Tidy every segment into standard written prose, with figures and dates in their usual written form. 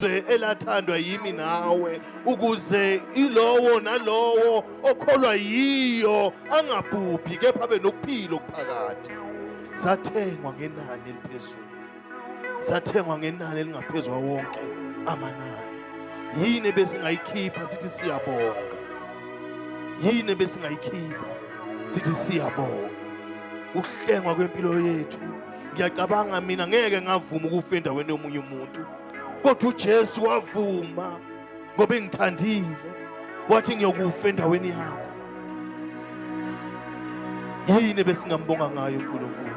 izwe elathandwa yimi nawe, ukuze ilowo nalowo okholwa yiyo angabhubhi kepha abe nokuphila okuphakade. Sathengwa ngenani eliphezulu, sathengwa ngenani elingaphezulu wonke amanani. Yini besingayikhipha sithi siyabonga, yini besingayikhipha sithi siyabonga. Ukuhlengwa kwempilo yethu, ngiyacabanga mina ngeke ngavuma ukufa endaweni yomunye umuntu, kodwa uJesu wavuma ngoba engithandile, wathi ngiyokufa endaweni yakho. Yini besingambonga ngayo uNkulunkulu?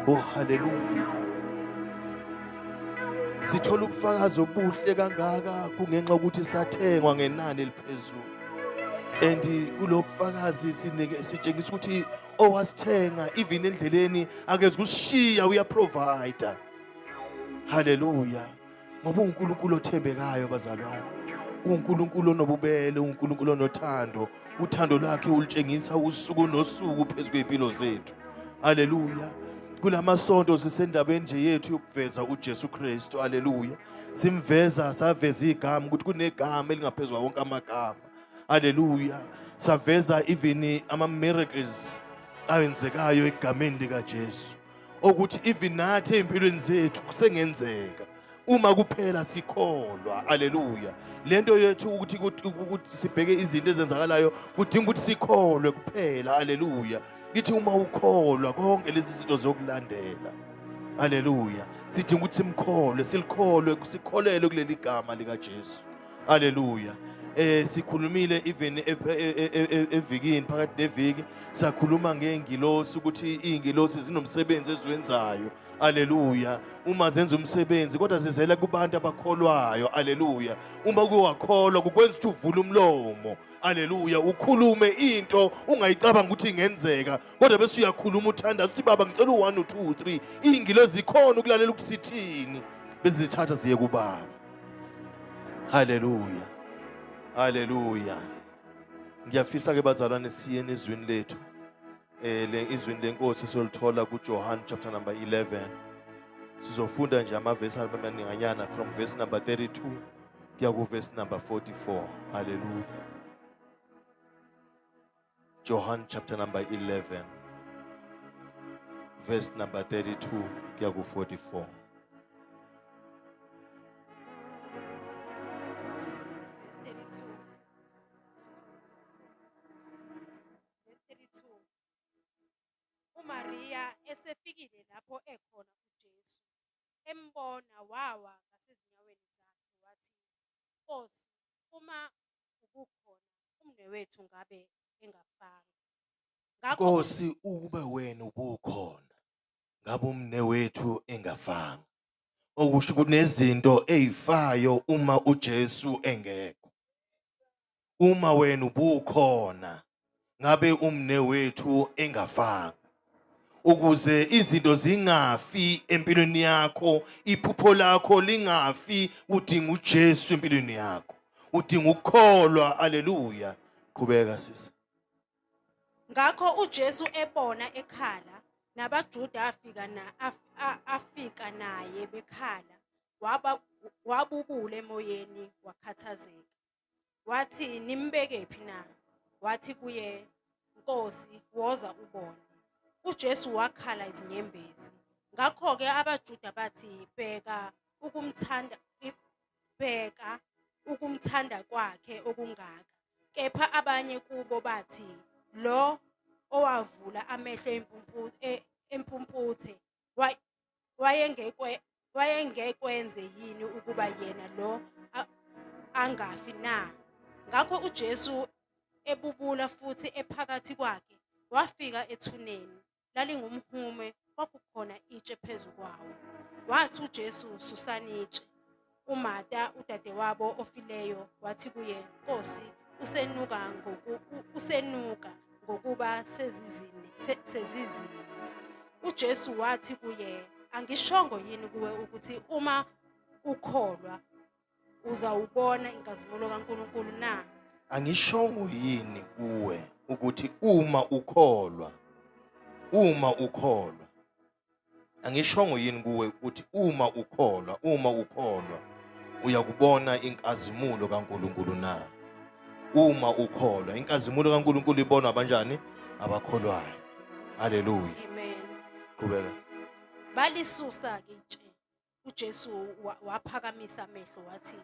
Oh haleluya. Sithola ubufakazi obuhle kangaka kungenxa ukuthi sathengwa ngenani eliphezulu. And kulobufakazi sitshengisa ukuthi owasithenga even endleleni akeze kusishiya, uyaprovide. Haleluya. Ngoba uNkulunkulu othembekayo bazalwane, uNkulunkulu onobubele, uNkulunkulu onothando, uthando lakhe ulutshengisa usuku nosuku phezu kwempilo zethu. Haleluya. Kulamasonto sisendabeni nje yethu yokuveza uJesu Kristu. Haleluya. Simveza, saveza igama ukuthi kunegama elingaphezulu wonke amagama. Haleluya. Saveza even ama-miracles awenzekayo egameni likaJesu, ukuthi even nathi empilweni zethu kusengenzeka uma kuphela sikholwa. Haleluya. Lento yethu ukuthi sibheke izinto ezenzakalayo kudinga ukuthi sikholwe kuphela. Haleluya. Kithi uma ukholwa konke lezi zinto zokulandela. Haleluya. Sidinga ukuthi simkholwe, sikholelwe kuleli gama likaJesu. Haleluya. Sikhulumile even evikini, phakathi neviki sakhuluma ngengilosi ukuthi ingilosi zinomsebenzi eziwenzayo. Haleluya. Uma zenza umsebenzi kodwa zizela kubantu abakholwayo. Haleluya. Uma kuwakholwa kukwenza ukuthi uvule umlomo. Haleluya. Ukhulume into ungayicabanga ukuthi ingenzeka, kodwa bese uyakhuluma uthandaza ukuthi baba ngicela u1 2 3. Ingilosi zikhona ukulalela ukuthi sithini, bezithatha ziye kuBaba. Haleluya. Haleluya. Ngiyafisa ke bazalwane siye ezwini lethu. Izwini lenkosi solithola kuJohn chapter number 11. Sizofunda nje amavesi amaninganyana from verse number 32 kuya ku verse number 44. Haleluya. John chapter number 11 verse number 32 kuya ku 44. uMaria esefikile lapho ekhona uJesu, embona wawa ngasezinyaweni zakhe, wathi, Nkosi, uma ubukhona umnewethu ngabe engafanga. Nkosi, ukube wena ubukhona ngabe umnewethu engafanga. Okusho ukuthi nezinto ezifayo uma uJesu engekho. Uma wena ubukhona ngabe umnewethu engafanga. Ukuze izinto zingafi empilweni yakho, iphupho lakho lingafi, udinga uJesu empilweni yakho. Udinga ukukholwa. Haleluya. Qhubeka sisi. Ngakho uJesu ebona ekhala, nabaJuda afika naye bekhala, wabubula emoyeni wakhathazeka. Wathi, nimbekephi na? Wathi kuye, Nkosi, woza ubone. uJesu wakhala izinyembezi. Ngakho-ke abaJuda bathi, bheka ukumthanda kwakhe okungaka. Kepha abanye kubo bathi, lo owavula amehlo empumputhe wayengekwenze yini ukuba yena lo angafi na? Ngakho uJesu ebubula futhi ephakathi kwakhe, wafika ethuneni, lalingumhume, kwakukhona itshe phezu kwawo. Wathi uJesu, susani itshe. uMarta udadewabo ofileyo wathi kuye, Nkosi, usenuka ngokuba sezizini. uJesu wathi kuye, angishongo yini kuwe ukuthi uma ukholwa uzawubona inkazimulo kaNkulunkulu na? Angishongo yini kuwe ukuthi uma ukholwa Angishongo yini kuwe ukuthi uma ukholwa uyakubona inkazimulo kaNkuluNkulu na? Uma ukholwa, inkazimulo kaNkuluNkulu ibonwa abanjani? Abakholwayo. Haleluya. Amen. Qhubeka. Balisusa-ke itshe. uJesu waphakamisa amehlo wathi,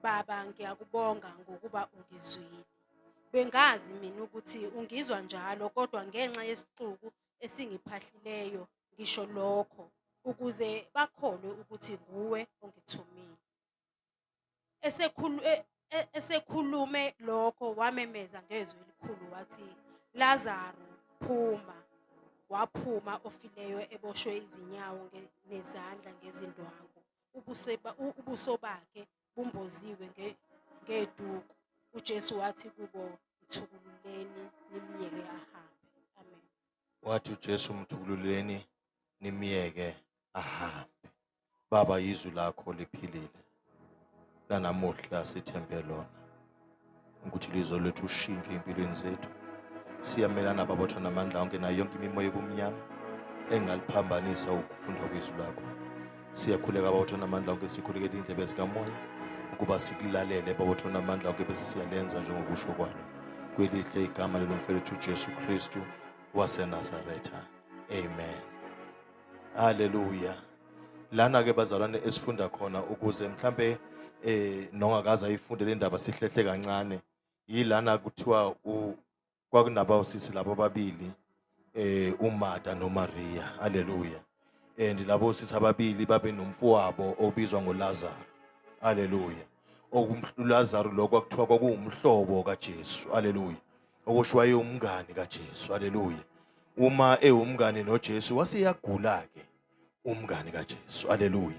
Baba, ngiyakubonga ngokuba ungizwile. Bengazi mina ukuthi ungizwa njalo, kodwa ngenxa yesixuku esingiphahlileyo ngisho lokho, ukuze bakholwe ukuthi nguwe ongithumile. Esekhulume lokho wamemeza ngezwi elikhulu wathi, Lazaro, phuma. Waphuma ofileyo eboshwe izinyawo nezandla ngezindwangu, ubuso bakhe bumboziwe ngeduku. uJesu wathi kubo, mthukululeni nimyeke ahambe. Amen. Wathi uJesu, mthukululeni nimyeke ahambe. Baba, izwi lakho liphilile. Lanamuhla sithembe lona ukuthi lizoletha ushintsho empilweni zethu. Siyamelana babotha namandla onke nayo yonke imimoya ebumnyama engaliphambanisa ukufunda kwezwi lakho. Siyakhuleka babotha namandla onke, sikhulekela indlebe zikamoya ukuba sikulalele babotha namandla onke bese siyalenza njengokusho kwalo. Kwelihle igama lomfowethu uJesu Kristu waseNazaretha. Amen. Haleluya. Lana ke bazalwane esifunda khona ukuze mhlambe nongakaza ifunde le ndaba sihlehle kancane. Yilana kuthiwa kwakunaba sisi labo babili uMartha noMaria. Haleluya. And labo sisi ababili babe nomfowabo obizwa ngoLazaro. Haleluya. ULazaro lo kwakuthiwa kwakuwumhlobo kaJesu. Haleluya. Okusho wayeyumngane kaJesu. Haleluya. Uma ewumngane noJesu waseyagula ke umngane kaJesu. Haleluya.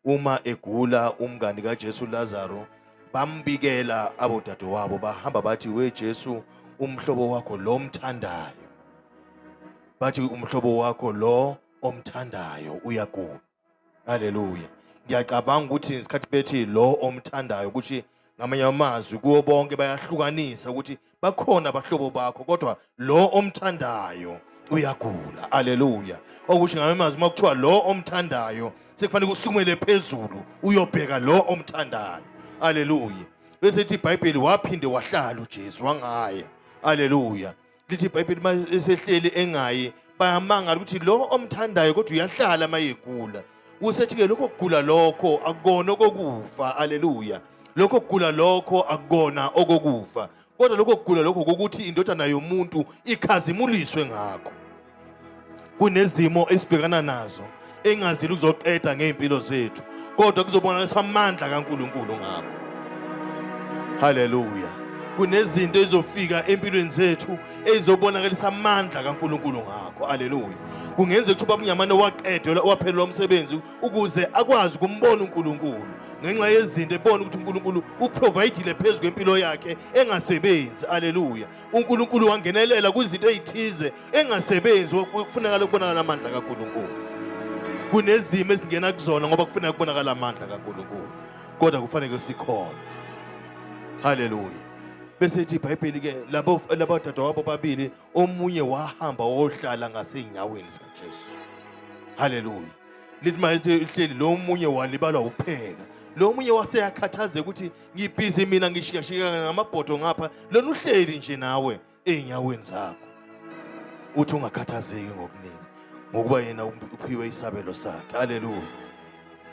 Uma egula umngane kaJesu uLazaro, bambikela abodadewabo, bahamba bathi, we Jesu, umhlobo wakho lo omthandayo. Bathi umhlobo wakho lo omthandayo uyagula. Haleluya. Ngiyacabanga ukuthi isikhathi bethi lo omthandayo ukuthi ngamanye amazwi kuwo bonke bayahlukanisa ukuthi bakhona abahlobo bakho, kodwa lo omthandayo uyagula. Haleluya. Okusho ngamanye amazwi makuthiwa lo omthandayo sekufanele usukumele phezulu uyobheka lo omthandayo. Haleluya. Bese lithi iBhayibheli waphinde wahlala uJesu wangaya. Haleluya. Lithi iBhayibheli mayesehleli engayi bayamangala ukuthi lo omthandayo kodwa uyahlala mayegula. Usethi ke lokho kugula lokho akukona okokufa. Haleluya. Lokho kugula lokho akukona okokufa, kodwa lokho kugula lokho ukuthi indodana yomuntu ikhazimuliswe ngakho. Kunezimo esibhekana nazo engazili ukuzoqeda ngeimpilo zethu, kodwa kuzobonakala amandla kaNkuluNkulu ngakho. Haleluya. Kunezinto ezofika empilweni zethu ezizobonakalisa amandla kaNkuluNkulu ngakho. Haleluya. Kungenzeka ukuthi ubabumnyamane waqedwa waphelelwa umsebenzi ukuze akwazi ukumbona uNkuluNkulu. Ngenxa yezinto ebona ukuthi uNkuluNkulu uprovidile phezu kwempilo yakhe engasebenzi. Haleluya. uNkuluNkulu wangenelela kwizinto ezithize engasebenzi, kufuneka ukubonakala amandla kaNkuluNkulu. Kunezimo esingena kuzona ngoba kufuneka kubonakala amandla kaNkuluNkulu, kodwa kufanele sikhona. Haleluya. Bese ithi iBhayibheli ke labo dadewabo babili omunye wahamba wohlala ngasenyaweni zikaJesu. Haleluya. Lithi mayehleli lo omunye walibalwa upheka. Lo omunye waseyakhathaze ukuthi ngibhizi mina ngishikashika ngamabhodo ngapha, lona uhleli nje nawe enyaweni zakho. Uthi ungakhathazeki ngokuningi ngokuba yena uphiwe isabelo sakhe. Haleluya.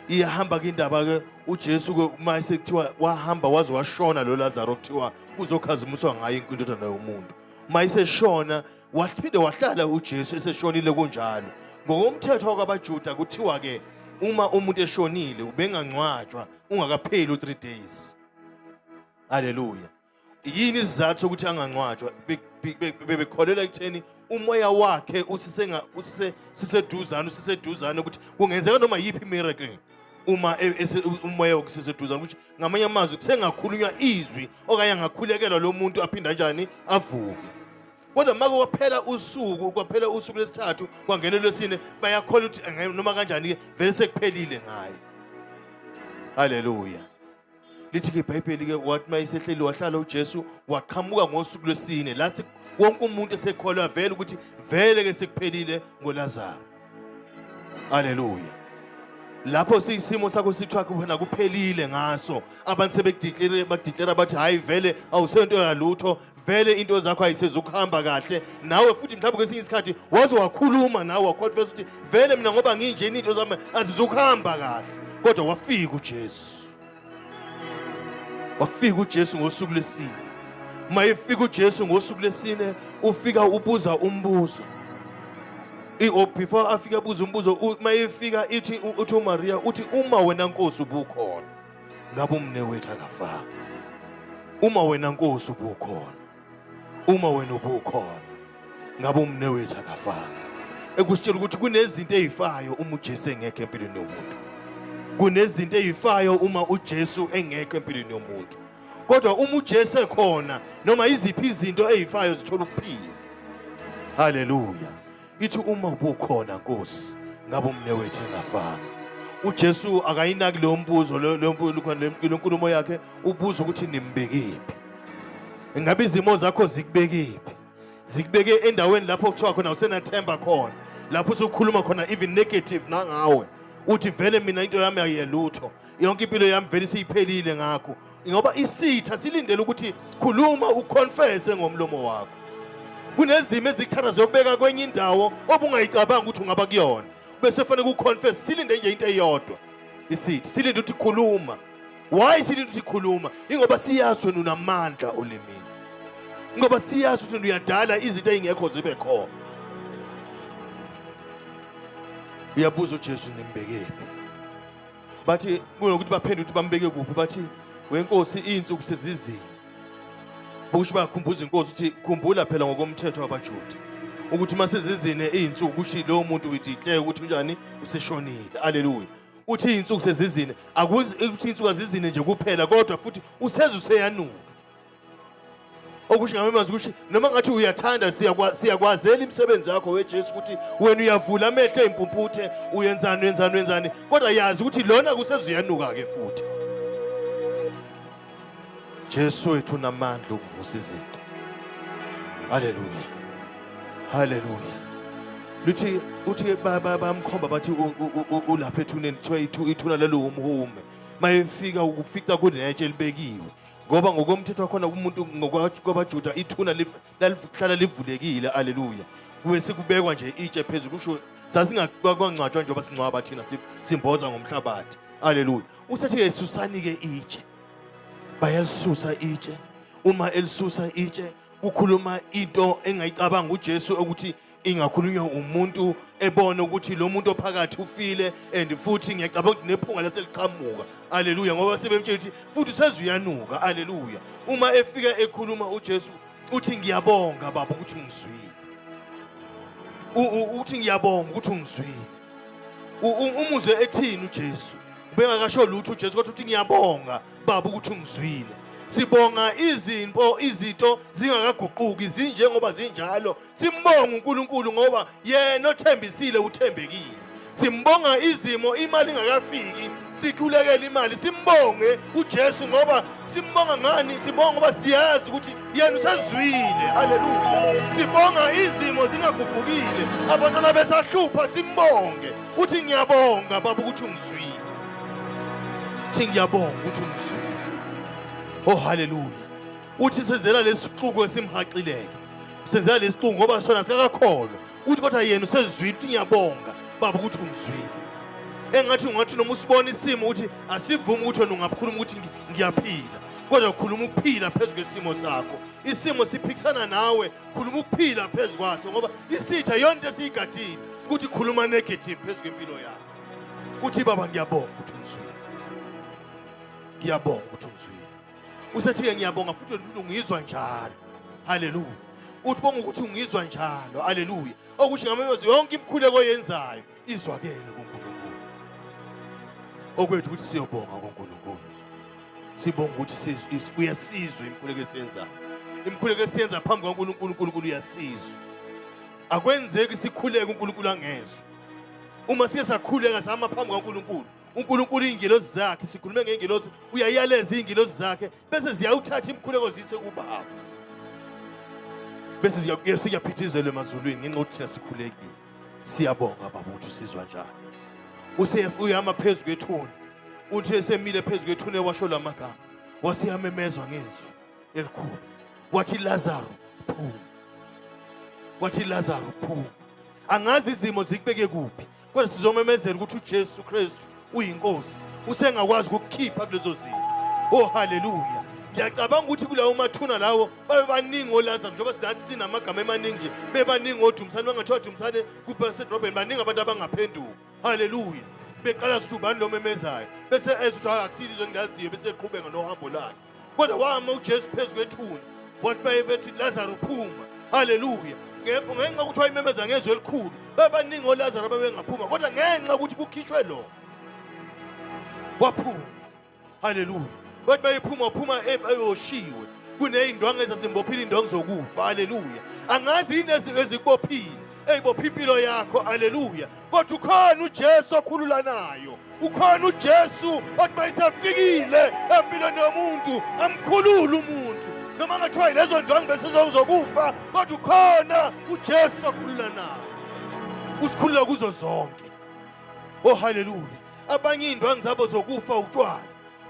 Iyahamba ke indaba ke uJesu ke mayise kuthiwa wahamba waze washona lo Lazaro kuthiwa uzokhazimuswa ngaye indodana yomuntu. Mayise shona waphinde wahlala uJesu eseshonile kunjalo. Ngokomthetho kwabaJuda kuthiwa ke uma umuntu eshonile ubengangcwatshwa ungakapheli u3 days. Haleluya. Yini isizathu sokuthi angangcwatshwa? Bebekholela ekutheni umoya wakhe usiseduzane ukuthi kungenzeka noma yiphi miracle uma umoya wakhe usiseduzane, ukuthi ngamanye amazwi kusengakhulunywa izwi okanye angakhulekelwa lo muntu aphinda njani avuke. Kodwa maka kwaphela usuku lesithathu kwangena lwesine bayakhola ukuthi noma kanjani ke vele sekuphelile ngaye. Haleluya. Lithi ke iBhayibheli ke wathi mayisehleli wahlala uJesu waqhamuka ngosuku lwesine, lathi wonke umuntu esekholwa vele ukuthi vele ke sekuphelile ngoLazaro. Haleluya. Lapho sisimo sakho sithiwa wena kuphelile ngaso, abantu sebekudeclare bathi hayi vele awusento yalutho, vele into zakho ayisezukuhamba kahle, nawe futhi mhlawumbe kwesinye isikhathi waze wakhuluma nawe waconfess ukuthi vele mina ngoba nginje into zami azizukuhamba kahle, kodwa wafika uJesu. Wafika uJesu ngosuku lesine. Mayefika uJesu ngosuku lesine, ufika ubuza umbuzo. Before afika buza umbuzo, mayefika uthi uMaria uthi uma wena Nkosi ubukhona, ngabe umnewethu akafanga. Uma wena Nkosi ubukhona, uma wena ubukhona, ngabe umnewethu akafanga. Ekusitshela ukuthi kunezinto ezifayo uma uJesu engekho empilweni yomuntu. Kunezinto ezifayo uma uJesu engekho empilweni yomuntu. Kodwa uma uJesu ekhona, noma iziphi izinto ezifayo zithola ukuphila. Haleluya. Ithi uma ubukhona Nkosi, ngabe umnewethu engafanga. uJesu akayinaki lo mbuzo, lo nkulumo yakhe ubuza ukuthi nimbekephi. Ngabe izimo zakho zikubekephi? Zikubeke endaweni lapho kuthiwa khona usenathemba khona, lapho usukhuluma khona even negative nangawe, uthi vele mina into yami ayiyelutho, yonke impilo yami vele siyiphelile ngakho. Ngoba isitha silindele ukuthi khuluma uconfesse ngomlomo wakho. Kunezimo ezikuthatha zokubeka kwenye indawo obungayicabanga ukuthi ungaba kuyona, bese fanele ukuconfess. Silinde nje into eyodwa, isithi silinde ukuthi khuluma. Why silinde ukuthi khuluma? Ingoba siyazi wena unamandla olimini, ngoba siyazi ukuthi uyadala izinto ezingekho zibe khona. Uyabuza uJesu nimbekephi? Bathi kunokuthi baphendule ukuthi bambeke kuphi, bathi weNkosi izinsuku sezizini. Busho bakhumbuza iNkosi ukuthi khumbula phela ngokomthetho wabaJuda ukuthi masezizine izinsuku kushi lo muntu udeclare ukuthi njani useshonile. Haleluya. Uthi izinsuku sezizine akuthi izinsuku azizine nje kuphela, kodwa futhi useze useyanuka. Okusho ngamazwi ukuthi noma ngathi uyathanda siyakwazela imisebenzi yakho weJesu ukuthi wena uyavula amehlo empumputhe uyenzani, kodwa yazi ukuthi lona kusezuyanuka ke futhi. Jesu wethu unamandla ukuvusa izinto. Haleluya. Haleluya. Uthi bamkhomba bathi ulapha ethuneni kuthiwa ithuna lelo umhume. Mayefika ukufica kunetshe libekiwe. Ngoba ngokomthetho wakhona umuntu ngokwabaJuda ithuna lalihlala livulekile. Haleluya. Kube kubekwa nje itshe phezulu, kusho sasingakwancwatshwa njengoba singcwaba thina simboza ngomhlabathi. Haleluya. Usethi Yesusani ke itshe. Bayalisusa itshe. Uma elisusa itshe ukhuluma into engayicabanga uJesu ukuthi ingakhulunywa umuntu ebona ukuthi lo muntu ophakathi ufile, and futhi ngiyacabanga ukuthi nephunga laseliqhamuka. Haleluya. Ngoba sebemtshela ukuthi futhi sezuyanuka. Haleluya. Uma efika ekhuluma uJesu uthi ngiyabonga baba ukuthi ungizwile. Uthi ngiyabonga ukuthi ungizwile. Umuzwe ethini uJesu? Bengakasho lutho uJesu kodwa uthi ngiyabonga baba ukuthi ungizwile. Sibonga izinto zingakaguquki zinjengoba zinjalo. Simbonga uNkulunkulu ngoba yena othembisile uthembekile. Simbonga izimo imali ingakafiki sikhulekela imali. Simbonge uJesu ngoba simbonga ngani? Sibonga ngoba siyazi ukuthi yena usezwile. Haleluya. Sibonga izimo zingaguqukile, abantwana besahlupha simbonge. Uthi ngiyabonga baba ukuthi ungizwile. Uthi ngiyabonga ukuthi ungizwile. Oh haleluya. Uthi senzela lesixuku esimhaqileke. Senzela lesixuku ngoba sona sikakholwa. Uthi kodwa yena usezwile. Uthi ngiyabonga baba ukuthi ungizwile. Engathi noma usibona isimo uthi asivumi ukuthi wena ungakhuluma ukuthi ngiyaphila, kodwa khuluma ukuphila phezulu kwesimo sakho. Isimo siphikisana nawe, khuluma ukuphila phezulu kwaso, ngoba isitha yonke esiyigadile ukuthi khuluma negative phezulu kwempilo yakho. Uthi baba ngiyabonga ukuthi ungizwile. Ngiyabonga ukuthi ungizwile. Usethi ngiyabonga futhi ungizwa njalo. Haleluya. Uthi bonga ukuthi ungizwa njalo. Haleluya. Okusho ngamazwi yonke imikhuleko oyenzayo izwakele kuNkulunkulu. Okwethu ukuthi siyobonga kuNkulunkulu. Sibonga ukuthi uyasizwa imikhuleko esiyenzayo. Imikhuleko esiyenza phambi kwaNkulunkulu, uNkulunkulu uyasizwa. Akwenzeki sikhuleke uNkulunkulu angezwe. Uma siye sakhuleka sama phambi kwaNkulunkulu, uNkulunkulu ingilosi zakhe, sikhulume ngengilosi, uyayaleza ingilosi zakhe bese ziyawuthatha imikhuleko zise kuBaba. Bese siyaphithizela emazulwini ngenxa ukuthi thina sikhulekile. Siyabonga baba ukuthi usizwa njalo. uyama phezu kwethuni. Uthi esemile phezu kwethuni ewasho lamagama, wasiyamemezwa ngezwi elikhulu, wathi Lazaro phuma, wathi Lazaro phuma. Angazi izimo zikubeke kuphi, kodwa sizomemezela ukuthi uJesu Kristu uyinkosi, usengakwazi ukukhipha kulezo zinto. Oh haleluya. Ngiyacabanga ukuthi kulawo mathuna lawo babe baningi oLazaro, njengoba sinathi sinamagama emaningi nje, bebaningi oDumsane, bangathiwa Dumsane kuPasedrobheni, baningi abantu abangaphenduka. Haleluya. Beqala ukuthi ubani lo memezayo, bese ezwe ukuthi akusilizo engilaziyo, bese eqhubeka nohambo lakhe. Kodwa wama uJesu phezu kwethuna, wathi bethi Lazaro phuma. Haleluya. Ngenxa ukuthi wayimemeza ngezwi elikhulu, babaningi oLazaro ababengaphuma, kodwa ngenxa ukuthi kukhishwe lo waphuma. Haleluya. Bathi bayiphuma uphuma eyoshiwe kuney'ndwangu ezazimbophile indwangu zokufa. Haleluya. Angazi yini ezikubophile ey'bopha impilo yakho. Haleluya. Kodwa ukhona uJesu okhululanayo, ukhona uJesu othi mayisefikile empilweni yomuntu amkhulule umuntu, noma ngathiwa yilezo ndwangu bese zokufa, kodwa ukhona uJesu okhululanayo, usikhulula kuzo zonke. Oh haleluya. Abanye iy'ndwangu zabo zokufa utshwala,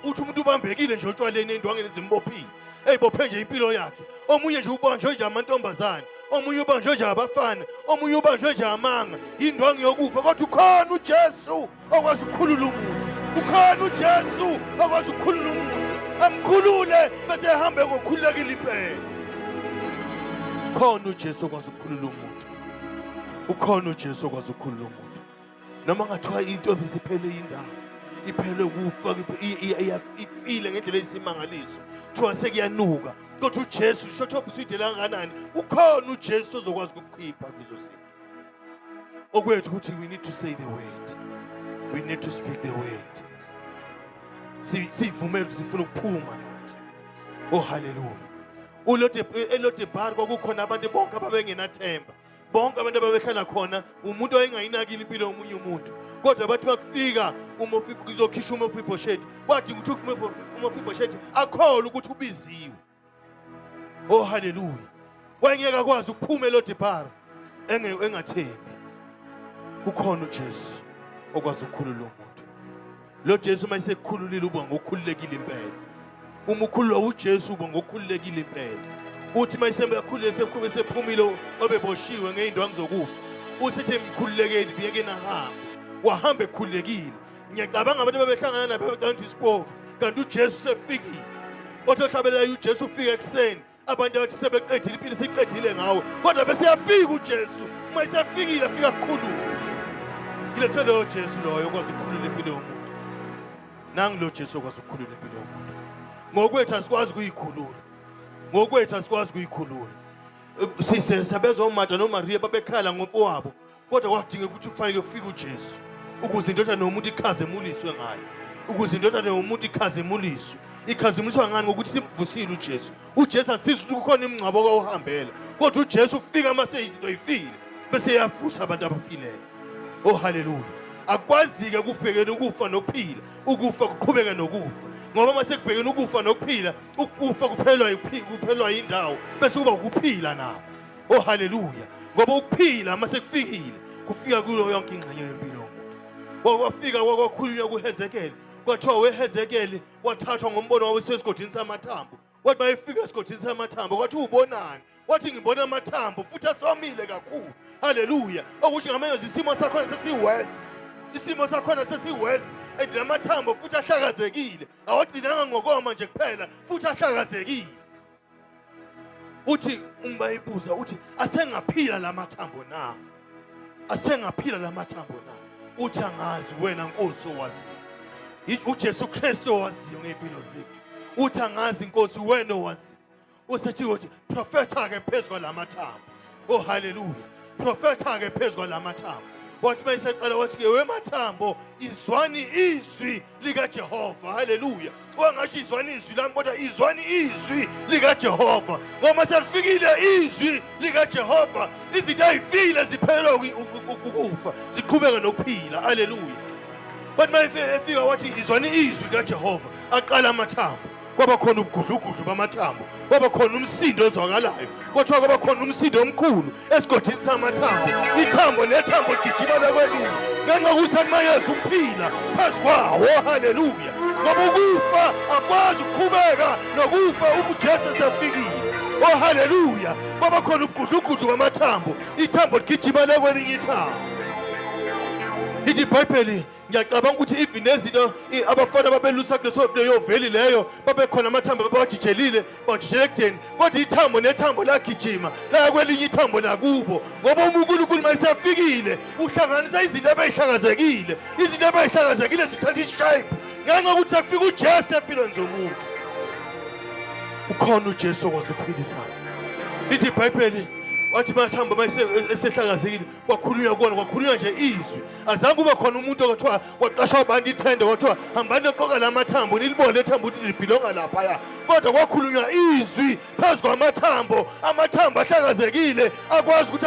uthi umuntu ubambekile nje otshwaleni ey'ndwangeni ezimbophile, ey'bophe nje impilo yakhe. Omunye nje ubanjwe nje amantombazane, omunye ubanjwe nje abafana, omunye ubanjwe nje amanga, indwangu yokufa. Kodwa ukhona uJesu okwazi ukukhulula umuntu, ukhona uJesu okwazi ukukhulula umuntu, amkhulule bese ehambe ngokukhululekile impela. Ukhona uJesu okwazi ukukhulula umuntu, ukhona uJesu okwazi ukukhulula umuntu. Noma ngathiwa into bisiphele indawo, iphele ukufa, ifile ngendlela eyisimangaliso, kuthiwa sekuyanuka, kodwa uJesu shothoba usuyidela kangakanani, ukhona uJesu ozokwazi ukukhipha kuzo zinto. Okwethu ukuthi we need to say the word, we need to speak the word. Sivumele ukuthi sifuna ukuphuma. Oh haleluya. eLodebar kwakukhona abantu bonke ababengenathemba, bonke abantu ababehlala khona, umuntu wayengayinakile impilo yomunye umuntu. Kodwa bathi bakufika uzokhishwa uMefibhoshethi, kwathi ukuthi uMefibhoshethi akholwe ukuthi ubiziwe. Oh haleluya. Wayengeke akwazi ukuphuma eLodebar engathembi. Ukhona uJesu okwazi ukukhulula umuntu. Lo Jesu mayesekukhululile uba ngokukhululekile impela. Uma ukhululwa uJesu uba ngokukhululekile impela. Uthi mayisekhulule sephumile obeboshiwe ngey'ndwangu zokufa, usithi mkhululekeni biyeke nahambe, wahambe ekhululekile. Ngiyacabanga abantu babehlangana nabo kanti isipoko, kanti uJesu sefikile. Kodwa ohlabelelayo uJesu ufika ekuseni, abantu abathi sebeqedile impilo seyiqedile ngawo, kodwa bese yafika uJesu. Uma esefikile afika kukhulula. Ngilethele lo Jesu loyo okwazi ukukhulula impilo yomuntu. Nangu lo Jesu okwazi ukukhulula impilo yomuntu. Ngokwethu asikwazi ukuyikhulula, ngokwethu asikwazi ukuyikhulula. Sisebeza uMartha noMaria babekhala ngomfowabo, kodwa kwadinga ukuthi kufanele kufike uJesu ukuze indodana yomuntu ikhazemuliswe ngayo, ukuze indodana yomuntu ikhazemuliswe. Ikhazemuliswa ngani? Ngokuthi simvusile uJesu. uJesu asizwe ukuthi kukhona imingcwabo okawuhambela, kodwa uJesu ufika mase izinto yifile bese yavusa abantu abafileyo. Oh haleluya. Akwazike ukubhekela ukufa nokuphila, ukufa kuqhubeka nokufa. Ngoba mase kubhekela ukufa nokuphila, ukufa kuphelwa indawo bese kuba ukuphila nako. Oh haleluya. Ngoba ukuphila mase kufikile, kufika kuyo yonke ingxenye yempilo yomuntu. Wafika kwakhulunywa kuHezekeli, kwathiwa weHezekeli wathathwa ngombono wawo sesigodini samathambo. Wathi bayefika esigodini samathambo, kwathi ubonani? Wathi ngibona amathambo futhi asomile kakhulu. Haleluya. Okusho ngamanye isimo sakhona sesiwesi, isimo sakhona sesiwesi, namathambo futhi ahlakazekile. Awagcinanga ngokoma nje kuphela, futhi ahlakazekile. Uthi umbayibuza uthi asengaphila lamathambo na? Asengaphila lamathambo na? Uthi angazi wena Nkosi owaziyo. uJesu Kristu owaziyo ngempilo zethu. Uthi angazi Nkosi wena owaziyo. Usethi uthi profeta-ke phezu kwalamathambo. Oh haleluya. Profeta-ke phezu kwalamathambo. Wathi mayiseqala wathi-ke wemathambo izwani izwi likaJehova. Haleluya. Wangasho izwani izwi lami, kodwa izwani izwi likaJehova. Ngoba selifikile izwi likaJehova, izinto ayifile ziphelelwa ukufa, ziqhubeka nokuphila. Haleluya. Wathi mayefika wathi izwani izwi likaJehova, aqala amathambo. kwaba khona ubugudlugudlu bamathambo, kwaba khona umsindo ozwakalayo, kwathiwa kwaba khona umsindo omkhulu esigodini samathambo, ithambo nethambo ligijimana kwelinye ngenxa yokuthi akumayeza ukuphila phezu kwawo. Haleluya! Ngoba ukufa akwazi ukuqhubeka nokufa uJesu sefikile. Haleluya! Kwaba khona ubugudlugudlu bamathambo, ithambo ligijimana kwelinye ithambo. Lithi iBhayibheli, ngiyacabanga ukuthi even nezinto abafana babelusa kuleyo veli leyo babekhona amathambo bawajijelile bawajijela ekudeni, kodwa ithambo nethambo lagijima laya kwelinye ithambo nakubo, ngoba uNkulunkulu mayesefikile uhlanganisa izinto ebeyihlakazekile. Izinto ebeyihlakazekile zithatha ishape ngenxa yokuthi sekufika uJesu empilweni zomuntu. Ukhona uJesu okwasiphilisayo. Lithi iBhayibheli, wathi mathambo mayesehlakazekile kwakhulunywa kuona, kwakhulunywa nje izwi. Azange kube khona umuntu okuthiwa kwaqashwa abantu ithende kwathiwa hambani eqoka lamathambo nilibone ithambo ukuthi libhilonga laphaya, kodwa kwakhulunywa izwi phezu kwamathambo. Amathambo ahlakazekile akwazi ukuthi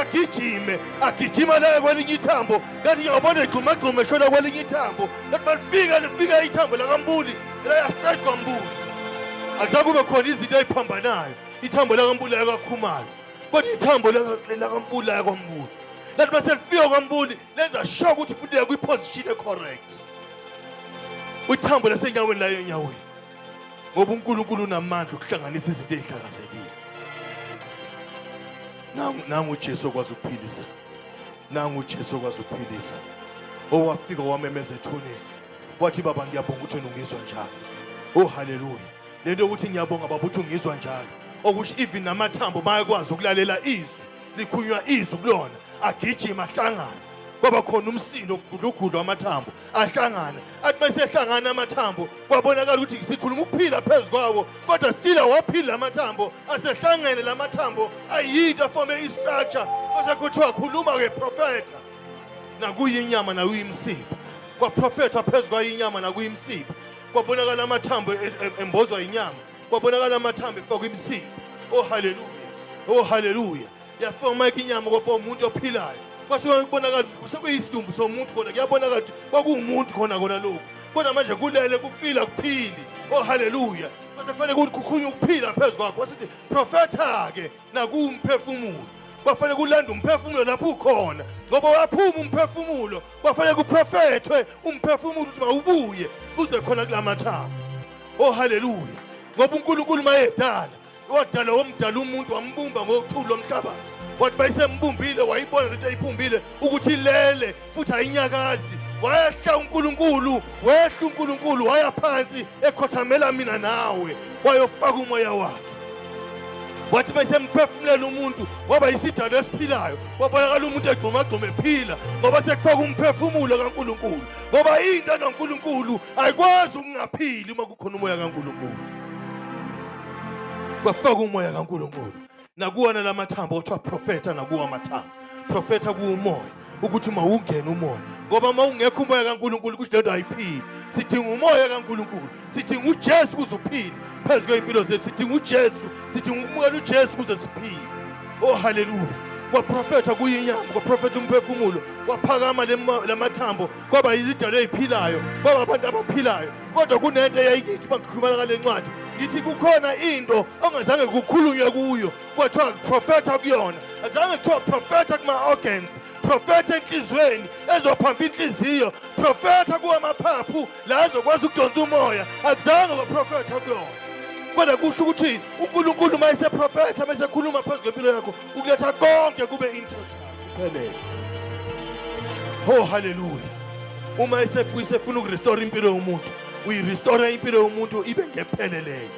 agijima la kwelinye ithambo. Ngathi ngiyabona egxumagxuma eshona kwelinye ithambo, ngathi lifika ithambo lakambuli laya straight kwambuli. Azange kube khona izinto eziphambanayo, ithambo lakambuli lakakhumayo, kodwa ithambo lakambuli layakwambuli. Lathi mase lifika kwambuli lenza sure ukuthi futhi kwi-position ecorrect. Ithambo lasenyaweni layo enyaweni, ngoba uNkulunkulu unamandla ukuhlanganisa izinto ezihlakazekile. Nangu uJesu okwazi ukuphilisa, nangu uJesu okwazi ukuphilisa, owafika wamemeza ethuneni wathi, Baba ngiyabonga ukuthi ungizwa njalo. Haleluya! Lento yokuthi ngiyabonga Baba ukuthi ungizwa njalo, okusho even namathambo bayakwazi ukulalela izwi, likhunywa izwi kulona, agijima ahlangana. Kwaba khona umsindo ogudlugudlu amathambo ahlangana. Athi mayesehlangana amathambo kwabonakala ukuthi sikhuluma ukuphila phezu kwawo, kodwa still awaphili amathambo, asehlangene lamathambo ayinto afome istructure. Bese kuthiwa khuluma-ke profeta nakuyinyama nakuyimsipha. Kwaprofethwa phezu kwayinyama nakuyimsipha. Kwabonakala amathambo embozwa inyama, kwabonakala amathambo efakwa imsipha. Haleluya! Haleluya! Yafoma inyama kwaba umuntu ophilayo. Kwasuka kubonakala sekuyisidumbu somuntu khona, kuyabonakala ukuthi kwakuwumuntu khona lokho, kodwa manje kulele kufila kuphili. Haleluya! Bese kufanele ukuthi kukhulunywe ukuphila phezu kwakho. Wasithi profetha-ke nakuwumphefumulo. Kwafanele kulanda umphefumulo lapho ukhona, ngoba waphuma umphefumulo kwafanele kuprofethwe umphefumulo ukuthi mawubuye uze khona kulamathambo. Haleluya! Ngoba uNkulunkulu mayedala, wadala womdala umuntu wambumba ngokuthula lomhlabathi, wathi bayisembumbile wayibona lento ayiphumbile ukuthi ilele futhi ayinyakazi. Wehla uNkulunkulu waya phansi ekhothamela mina nawe, wayofaka umoya wakhe. Wathi mayisemphefumulela umuntu waba yisidalo esiphilayo, wabonakala umuntu egxumagxuma ephila, ngoba sekufaka umphefumulo kaNkulunkulu. Ngoba into noNkulunkulu ayikwazi ukungaphili uma kukhona umoya kaNkulunkulu. Kwafaka umoya kaNkulunkulu nakuwona lamathambo, kuthiwa profeta nakuwa amathambo. Profeta kuwumoya ukuthi uma ungena umoya, ngoba uma ungekho umoya kaNkulunkulu kusho lento ayiphili. Sidinga umoya kaNkulunkulu, sidinga uJesu kuze uphile phezu kwempilo zethu, sidinga uJesu, sidinga ukumukela uJesu kuze siphile. Haleluya! Kwaprofetha kuyinyama, kwaprofetha umphefumulo, kwaphakama lamathambo, kwaba yizidalo eziphilayo, kwaba abantu abaphilayo. Kodwa kunento eyayikithi bangikhulumana ngale ncwadi, ngithi kukhona into ongazange kukhulunywe kuyo, kwathiwa profetha kuyona. Azange kuthiwa profetha kuma-organs, profetha enhlizweni ezophampa inhliziyo, profetha kuwamaphaphu la azokwazi ukudonsa umoya. Akuzange kwaprofetha kuyona, kodwa kusho ukuthi uNkulunkulu mayeseprofetha, mayesekhuluma phezu kwempilo yakho, ukuletha konke kube intotal kuphelele. Haleluya! Uma esefuna ukurestore impilo yomuntu, uyirestore impilo yomuntu ibe ngepheleleyo.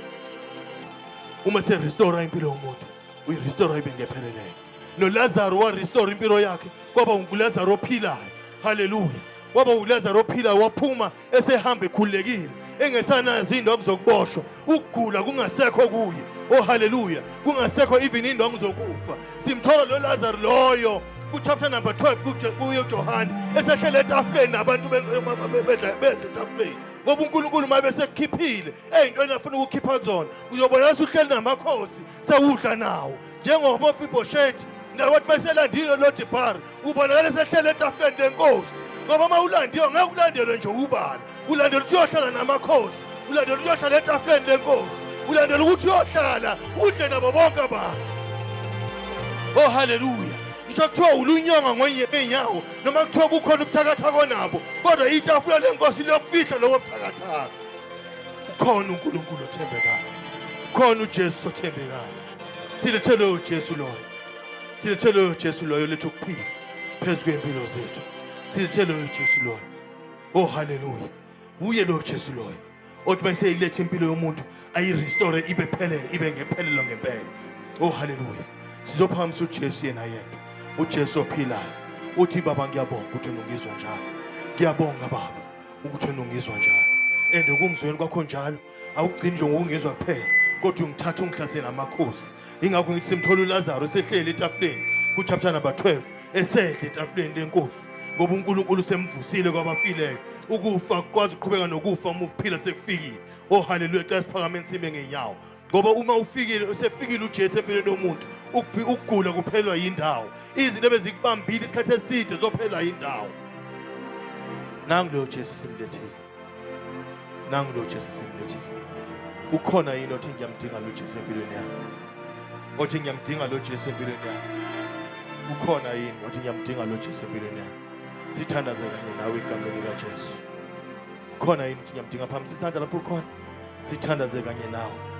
Uma serestore impilo yomuntu, uyirestore ibe ngepheleleyo. NoLazaro warestore impilo yakhe, kwaba uLazaro ophilayo. Haleluya! Kwaba uLazaro ophilayo, waphuma esehamba ekhululekile, engesanazi indwangu zokuboshwa, ukugula kungasekho kuye. Haleluya! Kungasekho even indwangu zokufa. Simthola lo Lazaro loyo kuchapter number 12 kuyo Johane, esehlele etafuleni nabantu bedla etafuleni. Ngoba uNkulunkulu mabe sekukhiphile ey'ntweni afuna ukukhipha kuzona, uyobona usuhleli namakhosi sewudla nawo, njengoba uMefiboshethi nawathi baselandile loDibhari, ubonakala esehlele etafuleni lenkosi. Ngoba uma ulandiwe ngeke ulandelwe nje ubani, ulandelwe ukuthi uyohlala namakhosi, ulandela uyohlala etafuleni lenkosi, ulandela ukuthi uyohlala udle nabo bonke abantu. Oh haleluya. Ngisho kuthiwa ulunyonga ngeenyawo noma kuthiwa kukhona ubuthakathaka nabo, kodwa itafula lenkosi liyofihla lobo buthakathaka. Ukhona uNkulunkulu othembekayo, ukhona uJesu othembekayo. Silethele uJesu loyo, silethele uJesu loyo lethu ukuphila phezu kwempilo zethu. Silethele uJesu loyo. Oh haleluya. Uye lo Jesu loyo othi mayiseyilethe impilo yomuntu ayirestore ibe phelele, ibe ngemphelelo ngempela. Oh haleluya. Sizophamisa uJesu yena yedwa, uJesu ophilayo. Uthi baba ngiyabonga ukuthi ungizwa njalo, ngiyabonga baba ukuthi ungizwa njalo. And ukungizweni kwakho njalo awugcini nje ngokungizwa kuphela, kodwa ungithatha ungihlathe namakhosi. Ingakho ngithi simthola uLazaro esehlele etafuleni ku chapter number 12, esehle etafuleni lenkosi, ngoba uNkulunkulu semvusile kwabafileyo. Ukufa kwazi uqhubeka nokufa uma uphila sekufikile. Oh haleluya. Xa siphakameni sime ngenyawo, ngoba uma ufikile usefikile uJesu empilweni yomuntu, ukugula kuphelwa yindawo. Izinto ebezikubambile isikhathi eside zophelwa yindawo. Nangu lo Jesu simlethile, nangu lo Jesu simlethile. Ukhona yini othi ngiyamdinga lo Jesu empilweni yami? Othi ngiyamdinga lo Jesu empilweni yami? Ukhona yini othi ngiyamdinga lo Jesu empilweni yami? Sithandaze kanye nawe egameni likaJesu. Ukhona yini othi ngiyamdinga? Phambi isandla lapho ukhona. Sithandaze kanye nawe.